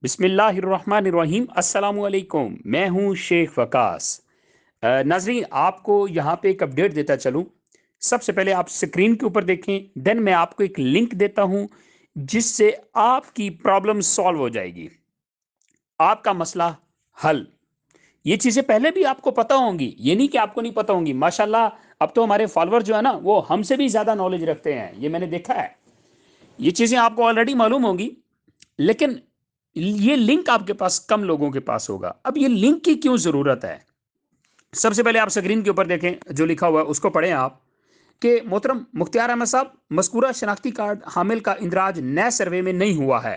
बिस्मिल्लाहिर्रहमानिर्रहीम अस्सलामुअलैकुम। मैं हूं शेख वकास। नाजरीन, आपको यहां पे एक अपडेट देता चलूं। सबसे पहले आप स्क्रीन के ऊपर देखें, देन मैं आपको एक लिंक देता हूं जिससे आपकी प्रॉब्लम सॉल्व हो जाएगी, आपका मसला हल। ये चीजें पहले भी आपको पता होंगी, ये नहीं कि आपको नहीं पता होंगी। माशाल्लाह, अब तो हमारे फॉलोअर जो है ना, वो हमसे भी ज्यादा नॉलेज रखते हैं, ये मैंने देखा है। ये चीजें आपको ऑलरेडी मालूम होंगी, लेकिन ये लिंक आपके पास कम लोगों के पास होगा। अब ये लिंक की क्यों जरूरत है? सबसे पहले आप स्क्रीन के ऊपर देखें, जो लिखा हुआ है उसको पढ़ें आप, कि मोहतरम मुख्तियार अहमद साहब, मस्कूरा शनाख्ती कार्ड हामिल का इंदराज नए सर्वे में नहीं हुआ है।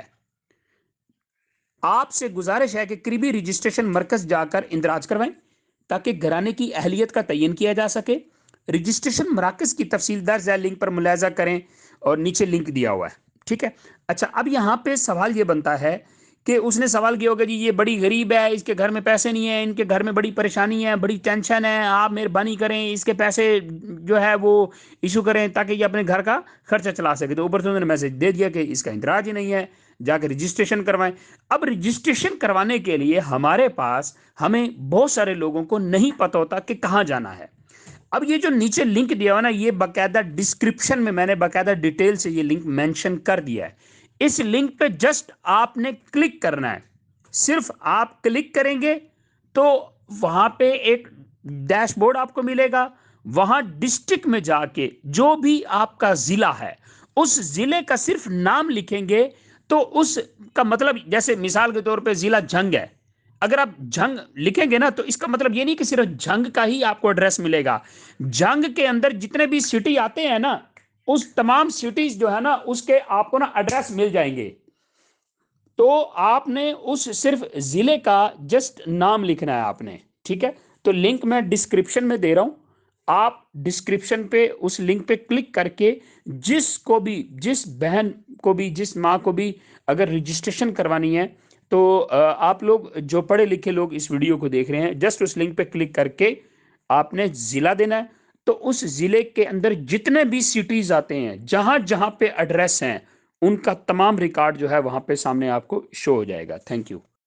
आपसे गुजारिश है कि करीबी रजिस्ट्रेशन मरकज जाकर इंदराज करवाएं ताकि घराने की अहलियत का तयन किया जा सके। रजिस्ट्रेशन मराकज की तफसील दर्ज है, लिंक पर मुलाजा करें, और नीचे लिंक दिया हुआ है। ठीक है। अच्छा, अब यहां पे सवाल ये बनता है कि उसने सवाल किया होगा, जी ये बड़ी गरीब है, इसके घर में पैसे नहीं है, इनके घर में बड़ी परेशानी है, बड़ी टेंशन है, आप मेहरबानी करें इसके पैसे जो है वो इशू करें ताकि ये अपने घर का खर्चा चला सके। तो ऊपर से उन्होंने मैसेज दे दिया कि इसका इंतराज ही नहीं है, जाकर रजिस्ट्रेशन करवाएं। अब रजिस्ट्रेशन करवाने के लिए हमारे पास, हमें बहुत सारे लोगों को नहीं पता होता कि कहां जाना है। अब ये जो नीचे लिंक दिया हुआ ना, ये बाकायदा डिस्क्रिप्शन में मैंने बाकायदा डिटेल से ये लिंक मेंशन कर दिया है। इस लिंक पे जस्ट आपने क्लिक करना है। सिर्फ आप क्लिक करेंगे तो वहां पे एक डैशबोर्ड आपको मिलेगा। वहां डिस्ट्रिक्ट में जाके जो भी आपका जिला है, उस जिले का सिर्फ नाम लिखेंगे। तो उसका मतलब, जैसे मिसाल के तौर पे जिला झंग है, अगर आप झंग लिखेंगे ना, तो इसका मतलब ये नहीं कि सिर्फ झंग का ही आपको एड्रेस मिलेगा। झंग के अंदर जितने भी सिटी आते हैं ना, उस तमाम सिटीज जो है ना, उसके आपको ना एड्रेस मिल जाएंगे। तो आपने उस सिर्फ जिले का जस्ट नाम लिखना है आपने। ठीक है। तो लिंक मैं डिस्क्रिप्शन में दे रहा हूं। आप डिस्क्रिप्शन पे उस लिंक पे क्लिक करके जिसको भी, जिस बहन को भी, जिस माँ को भी अगर रजिस्ट्रेशन करवानी है, तो आप लोग जो पढ़े लिखे लोग इस वीडियो को देख रहे हैं, जस्ट उस लिंक पे क्लिक करके आपने जिला देना है। तो उस जिले के अंदर जितने भी सिटीज आते हैं, जहां जहां पे एड्रेस हैं, उनका तमाम रिकॉर्ड जो है वहां पे सामने आपको शो हो जाएगा। Thank you.